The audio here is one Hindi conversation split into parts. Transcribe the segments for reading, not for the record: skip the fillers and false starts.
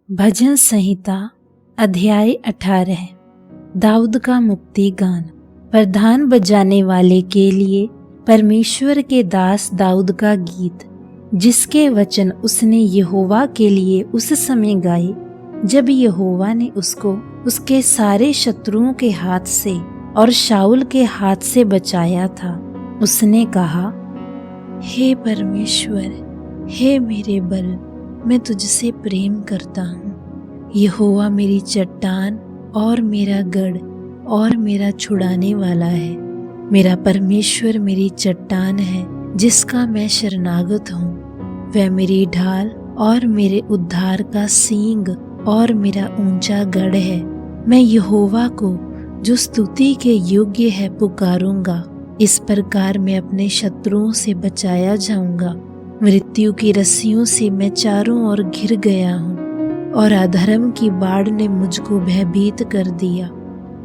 भजन संहिता अध्याय 18। दाऊद का मुक्ति गान। प्रधान बजाने वाले के लिए परमेश्वर के दास दाऊद का गीत, जिसके वचन उसने यहोवा के लिए उस समय गाए जब यहोवा ने उसको उसके सारे शत्रुओं के हाथ से और शाऊल के हाथ से बचाया था। उसने कहा, हे परमेश्वर, हे मेरे बल, मैं तुझसे प्रेम करता हूँ। यहोवा मेरी चट्टान और मेरा गढ़ और मेरा छुड़ाने वाला है। मेरा परमेश्वर मेरी चट्टान है जिसका मैं शरणागत हूँ। वह मेरी ढाल और मेरे उद्धार का सींग और मेरा ऊंचा गढ़ है। मैं यहोवा को, जो स्तुति के योग्य है, पुकारूंगा। इस प्रकार मैं अपने शत्रुओं से बचाया जाऊंगा। मृत्यु की रस्सियों से मैं चारों ओर घिर गया हूँ और अधर्म की बाढ़ ने मुझको भयभीत कर दिया।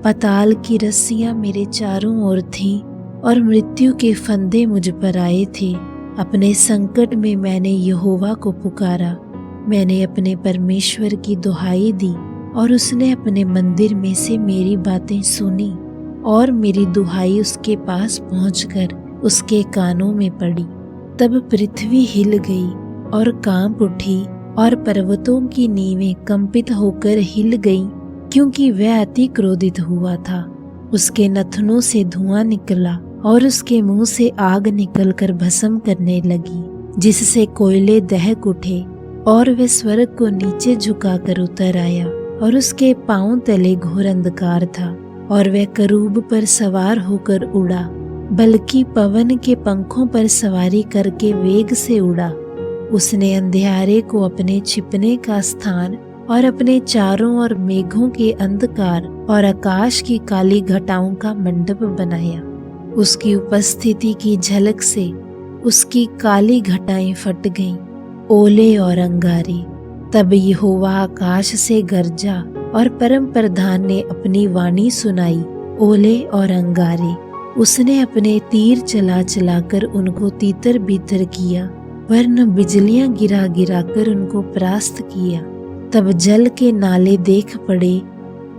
पाताल की रस्सियां मेरे चारों ओर थीं और मृत्यु के फंदे मुझ पर आए थे। अपने संकट में मैंने यहोवा को पुकारा। मैंने अपने परमेश्वर की दुहाई दी और उसने अपने मंदिर में से मेरी बातें सुनी और मेरी दुहाई उसके पास पहुंचकर उसके कानों में पड़ी। तब पृथ्वी हिल गई और कांप उठी और पर्वतों की नींवें कंपित होकर हिल गईं, क्योंकि वह अति क्रोधित हुआ था। उसके नथनों से धुआं निकला और उसके मुंह से आग निकलकर भस्म करने लगी, जिससे कोयले दहक उठे और वह स्वर्ग को नीचे झुकाकर उतर आया और उसके पांव तले घोर अंधकार था और वह करूब पर सवार होकर उड़ा, बल्कि पवन के पंखों पर सवारी करके वेग से उड़ा। उसने अंधियारे को अपने छिपने का स्थान और अपने चारों ओर मेघों के अंधकार और आकाश की काली घटाओं का मंडप बनाया। उसकी उपस्थिति की झलक से उसकी काली घटाएं फट गईं, ओले और अंगारे। तब यहोवा आकाश से गरजा और परम प्रधान ने अपनी वाणी सुनाई, ओले और अंगारे। उसने अपने तीर चला चलाकर उनको तीतर बीतर किया, वरन बिजलियां गिरा गिरा कर उनको परास्त किया। तब जल के नाले देख पड़े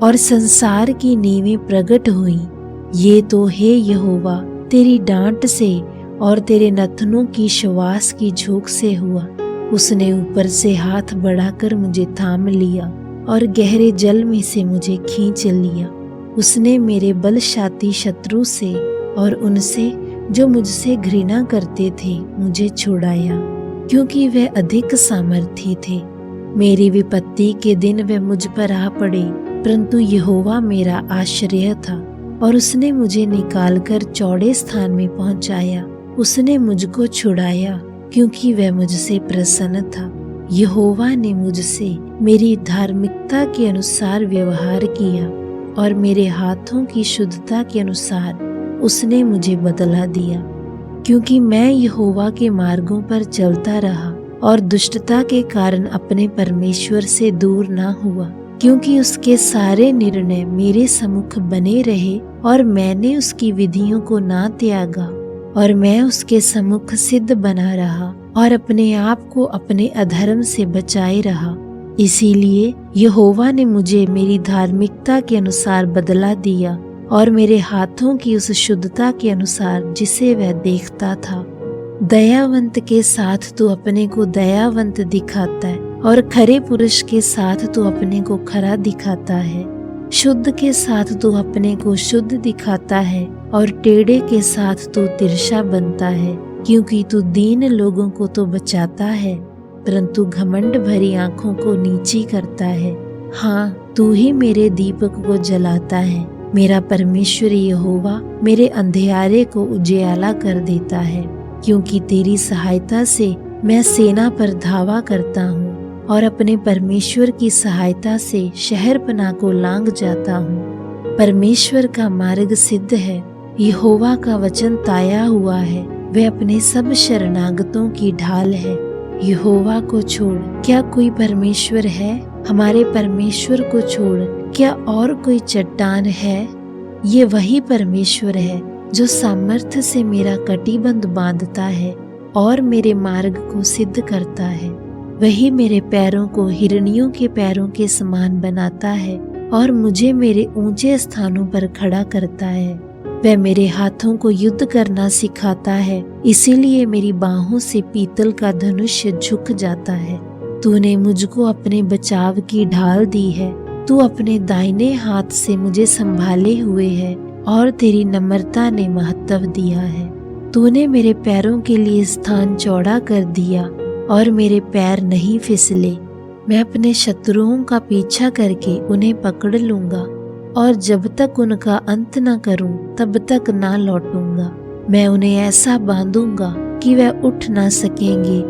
और संसार की नींवें प्रकट हुई। ये तो हे यहोवा तेरी डांट से और तेरे नथनों की श्वास की झोंक से हुआ। उसने ऊपर से हाथ बढ़ाकर मुझे थाम लिया और गहरे जल में से मुझे खींच लिया। उसने मेरे बलशाती शत्रु से और उनसे जो मुझसे घृणा करते थे मुझे छुड़ाया, क्योंकि वे अधिक सामर्थी थे। मेरी विपत्ति के दिन वे मुझ पर आ पड़े, परंतु यहोवा मेरा आश्रय था और उसने मुझे निकालकर चौड़े स्थान में पहुंचाया। उसने मुझको छुड़ाया, क्योंकि वह मुझसे प्रसन्न था। यहोवा ने मुझसे मेरी धार्मिकता के अनुसार व्यवहार किया और मेरे हाथों की शुद्धता के अनुसार उसने मुझे बदला दिया, क्योंकि मैं यहोवा के मार्गों पर चलता रहा और दुष्टता के कारण अपने परमेश्वर से दूर ना हुआ, क्योंकि उसके सारे निर्णय मेरे सम्मुख बने रहे और मैंने उसकी विधियों को ना त्यागा। और मैं उसके सम्मुख सिद्ध बना रहा और अपने आप को अपने अधर्म से बचाए रहा। इसीलिए यहोवा ने मुझे मेरी धार्मिकता के अनुसार बदला दिया और मेरे हाथों की उस शुद्धता के अनुसार जिसे वह देखता था। दयावंत के साथ तू अपने को दयावंत दिखाता है और खरे पुरुष के साथ तू अपने को खरा दिखाता है। शुद्ध के साथ तू अपने को शुद्ध दिखाता है और टेढ़े के साथ तू तिरछा बनता है, क्योंकि तू दीन लोगों को तो बचाता है, परंतु घमंड भरी आंखों को नीची करता है। हाँ, तू ही मेरे दीपक को जलाता है। मेरा परमेश्वर यहोवा मेरे अंधियारे को उजियाला कर देता है, क्योंकि तेरी सहायता से मैं सेना पर धावा करता हूँ और अपने परमेश्वर की सहायता से शहरपनाह को लांघ जाता हूँ। परमेश्वर का मार्ग सिद्ध है, यहोवा का वचन ताया हुआ है। वह अपने सब शरणागतों की ढाल है। यहोवा को छोड़ क्या कोई परमेश्वर है? हमारे परमेश्वर को छोड़ क्या और कोई चट्टान है? ये वही परमेश्वर है जो सामर्थ्य से मेरा कटिबंध बांधता है और मेरे मार्ग को सिद्ध करता है। वही मेरे पैरों को हिरनियों के पैरों के समान बनाता है और मुझे मेरे ऊंचे स्थानों पर खड़ा करता है। वह मेरे हाथों को युद्ध करना सिखाता है, इसीलिए मेरी बाहों से पीतल का धनुष झुक जाता है। तूने मुझको अपने बचाव की ढाल दी है, तू अपने दाहिने हाथ से मुझे संभाले हुए है और तेरी नम्रता ने महत्व दिया है। तूने मेरे पैरों के लिए स्थान चौड़ा कर दिया और मेरे पैर नहीं फिसले। मैं अपने शत्रुओं का पीछा करके उन्हें पकड़ लूंगा और जब तक उनका अंत न करूं तब तक ना लौटूंगा। मैं उन्हें ऐसा बांधूंगा कि वह उठ ना सकेंगे,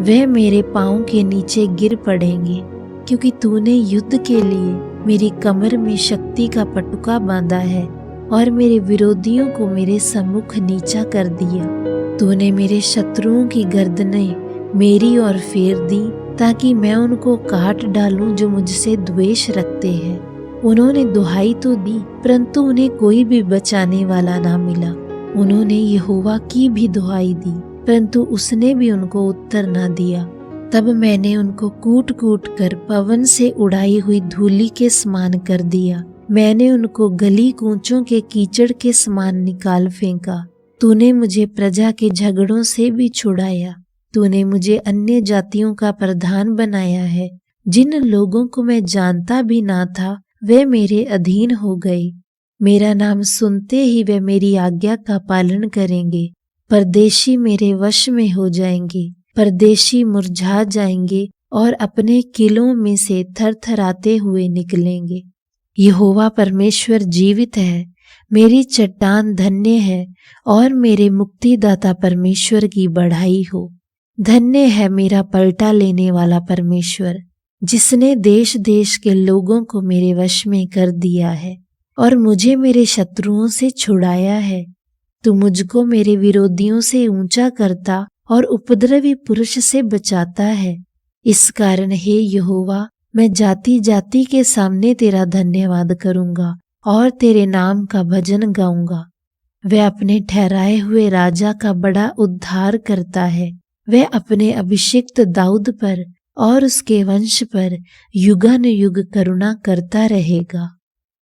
वह मेरे पांव के नीचे गिर पड़ेंगे, क्योंकि तूने युद्ध के लिए मेरी कमर में शक्ति का पटुका बांधा है और मेरे विरोधियों को मेरे सम्मुख नीचा कर दिया। तूने मेरे शत्रुओं की गर्दनें मेरी ओर फेर दी ताकि मैं उनको काट डालूं जो मुझसे द्वेष रखते हैं। उन्होंने दुहाई तो दी, परंतु उन्हें कोई भी बचाने वाला ना मिला। उन्होंने यहोवा की भी दुहाई दी, परंतु उसने भी उनको उत्तर ना दिया। तब मैंने उनको कूट कूट कर पवन से उड़ाई हुई धूलि के समान कर दिया। मैंने उनको गली कूचों के कीचड़ के समान निकाल फेंका। तूने मुझे प्रजा के झगड़ों से भी छुड़ाया। तूने मुझे अन्य जातियों का प्रधान बनाया है। जिन लोगों को मैं जानता भी ना था वे मेरे अधीन हो गए। मेरा नाम सुनते ही वे मेरी आज्ञा का पालन करेंगे। परदेशी मेरे वश में हो जाएंगे, परदेशी मुरझा जाएंगे और अपने किलों में से थरथराते हुए निकलेंगे। यहोवा परमेश्वर जीवित है, मेरी चट्टान धन्य है और मेरे मुक्तिदाता परमेश्वर की बढ़ाई हो। धन्य है मेरा पलटा लेने वाला परमेश्वर, जिसने देश देश के लोगों को मेरे वश में कर दिया है और मुझे मेरे शत्रुओं से छुड़ाया है। तू मुझको मेरे विरोधियों से ऊंचा करता और उपद्रवी पुरुष से बचाता है। इस कारण हे यहोवा, मैं जाति जाति के सामने तेरा धन्यवाद करूंगा और तेरे नाम का भजन गाऊंगा। वह अपने ठहराए हुए राजा का बड़ा उद्धार करता है। वह अपने अभिषिक्त दाऊद पर और उसके वंश पर युगानुयुग करुणा करता रहेगा।